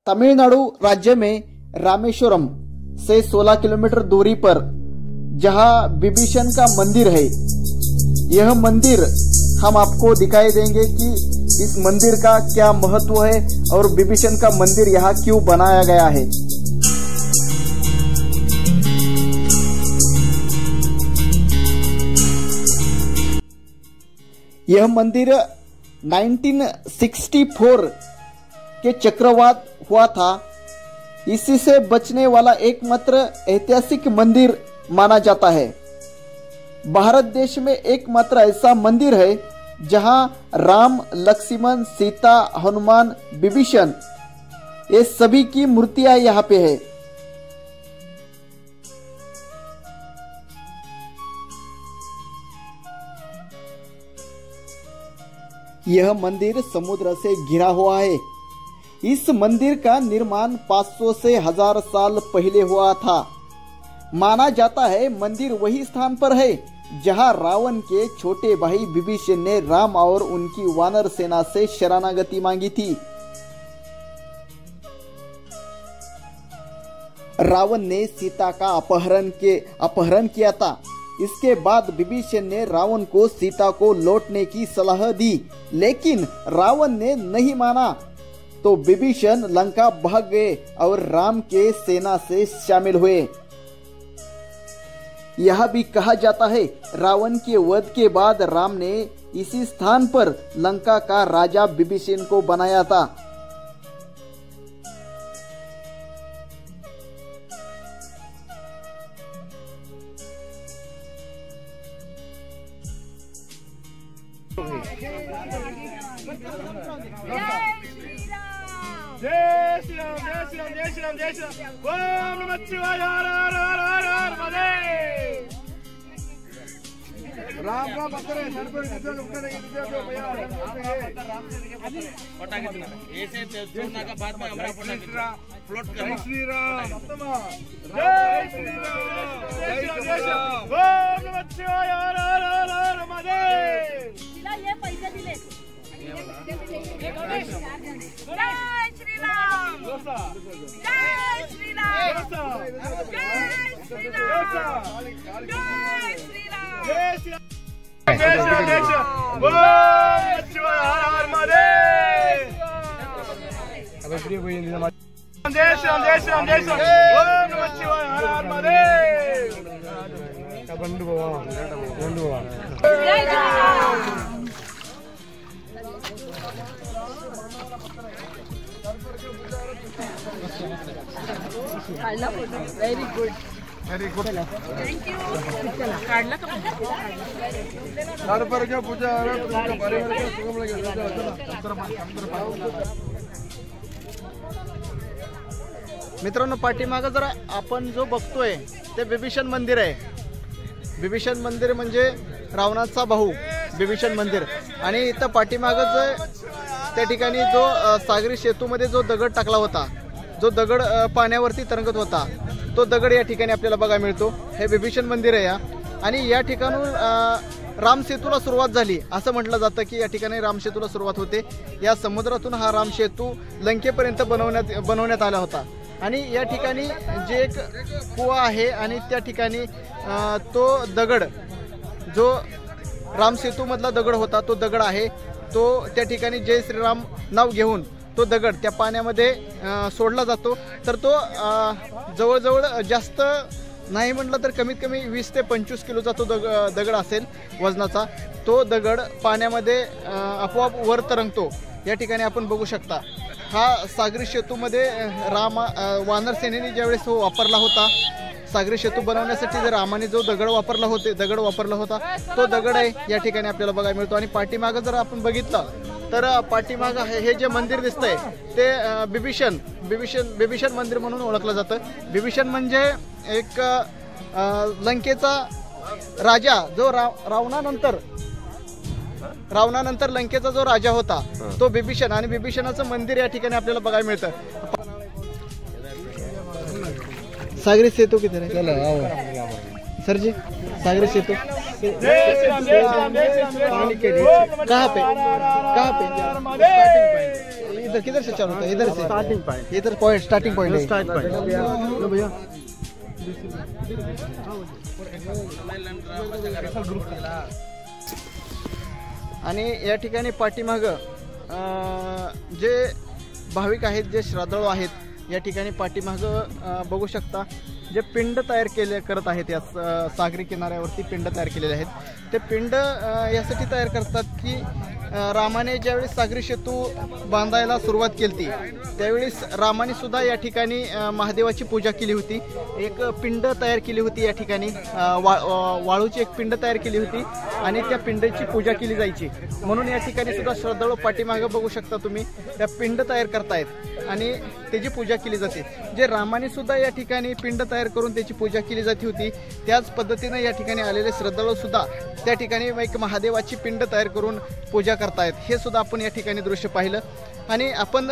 तमिलनाडु राज्य में रामेश्वरम से 16 किलोमीटर दूरी पर जहां विभीषण का मंदिर है, यह मंदिर हम आपको दिखाई देंगे कि इस मंदिर का क्या महत्व है और विभीषण का मंदिर यहाँ क्यों बनाया गया है। यह मंदिर 1964 के चक्रवात हुआ था। इसी से बचने वाला एकमात्र ऐतिहासिक मंदिर माना जाता है। भारत देश में एकमात्र ऐसा मंदिर है जहां राम, लक्ष्मण, सीता, हनुमान, विभीषण ये सभी की मूर्तियां यहाँ पे है। यह मंदिर समुद्र से घिरा हुआ है। इस मंदिर का निर्माण 500 से 1000 साल पहले हुआ था। माना जाता है मंदिर वही स्थान पर है जहां रावण के छोटे भाई विभीषण ने राम और उनकी वानर सेना से शरणागति मांगी थी। रावण ने सीता का अपहरण किया था। इसके बाद विभीषण ने रावण को सीता को लौटने की सलाह दी, लेकिन रावण ने नहीं माना तो विभीषण लंका भाग गए और राम के सेना से शामिल हुए। यह भी कहा जाता है रावण के वध के बाद राम ने इसी स्थान पर लंका का राजा विभीषण को बनाया था। जय श्री राम, जय श्री राम, जय श्री राम, जय श्री राम। ओम नमः शिवाय, हर हर हर हर हर महादेव। राम का पत्थर है, सर पर किधर लुकता नहीं, किधर जो भैया राम से पटा के देना ऐसे जोड़ना का बाद में हमरा पटा फ्लोट कर। जय श्री राम, जय श्री राम, जय श्री राम, जय श्री राम। ओम नमः शिवाय, हर हर हर हर महादेव। तिला ये पैसे दिले। जय श्री राम, जय श्री राम, जय श्री राम, जय श्री राम, जय श्री राम, जय श्री राम। जय श्री राम, जय श्री राम। ओम शिवाय, हर हर महादेव। जय श्री राम, जय श्री राम, जय श्री राम। ओम नमः शिवाय, हर हर महादेव। बंधु भगवान, बंधु भगवान। जय Shri Ram. Very good, very good, thank you. काढला का सर पर क्या पूजा है, पूजा बारे में सुगम लगे। मित्रांनो, पाठीमागं जर आपण जो बघतोय ते विभीषण मंदिर आहे। विभीषण मंदिर म्हणजे रावणाचा भाऊ विभीषण मंदिर। आणि इथं पाठीमागं त्या ठिकाणी जो सागरी सेतूमध्ये जो दगड टाकला होता, जो दगड पाण्यावरती तरंगत होता, तो दगड या ठिकाणी आपल्याला बघायला मिळतो। हे विभीषण मंदिर आहे या। आणि या ठिकाणून रामसेतूला सुरुवात झाली असं म्हटलं जातं की या ठिकाणी रामसेतूला सुरुवात होते। या समुद्रातून हा रामसेतू लंकेपर्यंत बनवण्यात आला होता। आणि या ठिकाणी जे एक कुवा आहे आणि त्या ठिकाणी तो दगड जो रामसेतूमधला दगड होता, तो दगड आहे तो त्या ठिकाणी जय श्रीराम नाव घेऊन तो दगड त्या पाण्यामध्ये सोडला जातो। तर तो जवळजवळ जास्त नाही म्हटलं तर कमीत कमी 20 ते 25 किलोचा तो दगड असेल वजनाचा। तो दगड पाण्यामध्ये आपोआप वर तरंगतो। या ठिकाणी आपण बघू शकता हा सागरी सेतूमध्ये वानर सेनेने ज्यावेळेस तो वापरला होता, सागरी सेतू बनवण्यासाठी जर रामाने जो दगड वापरला होता तो दगड आहे या ठिकाणी आपल्याला बघायला मिळतो। आणि पाठीमागं जर आपण बघितलं तर पाठीमागं हे जे मंदिर दिसतंय ते विभीषण मंदिर म्हणून ओळखलं जातं। विभीषण म्हणजे एक लंकेचा राजा जो रावणानंतर लंकेचा जो राजा होता तो विभीषण। आणि विभीषणाचं मंदिर या ठिकाणी आपल्याला बघायला मिळतं। सागरी सेतु किधर है सर जी? सागरी सेतु पानी के नीचे कहाँ पे? इधर किधर से चालू होता है? इधर से स्टार्टिंग पॉइंट, इधर पॉइंट स्टार्टिंग पॉइंट है. स्टार्ट पॉइंट भैया. आणि या ठिकाणी पाठीमागं जे भाविक आहेत, जे श्रद्धाळू आहेत, या ठिकाणी पाठीमागं बघू शकता जे पिंड तयार करत आहेत. या सागरी किनाऱ्यावरती पिंड तयार केलेले आहेत. ते पिंड यासाठी तयार करतात की रामाने ज्यावेळी सागरी सेतू बांधायला सुरुवात केली त्यावेळेस रामाने सुद्धा या ठिकाणी महादेवाची पूजा केली होती. एक पिंड तयार केली होती या ठिकाणी, वाळूची एक पिंड तयार केली होती आणि त्या पिंडाची पूजा केली जायची. म्हणून या ठिकाणी सुद्धा श्रद्धाळू पाठीमागं बघू शकता तुम्ही, त्या पिंड तयार करतायत आणि त्याची पूजा केली जाते. जे रामाने सुद्धा या ठिकाणी पिंड तयार करून त्याची पूजा केली जाती होती, त्याच पद्धतीनं या ठिकाणी आलेले श्रद्धाळू सुद्धा त्या ठिकाणी एक महादेवाची पिंड तयार करून पूजा करतायत. हे सुद्धा आपण या ठिकाणी दृश्य पाहिलं. आणि आपण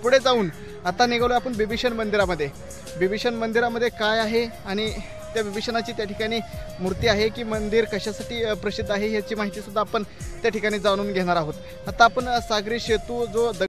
पुढे जाऊन आता निघालो आपण बिभीषण मंदिरामध्ये. बिभीषण मंदिरामध्ये काय आहे आणि त्या बिभीषणाची त्या ठिकाणी मूर्ती आहे की मंदिर कशासाठी प्रसिद्ध आहे याची माहिती सुद्धा आपण त्या ठिकाणी जाणून घेणार आहोत. आता आपण सागरी सेतू जो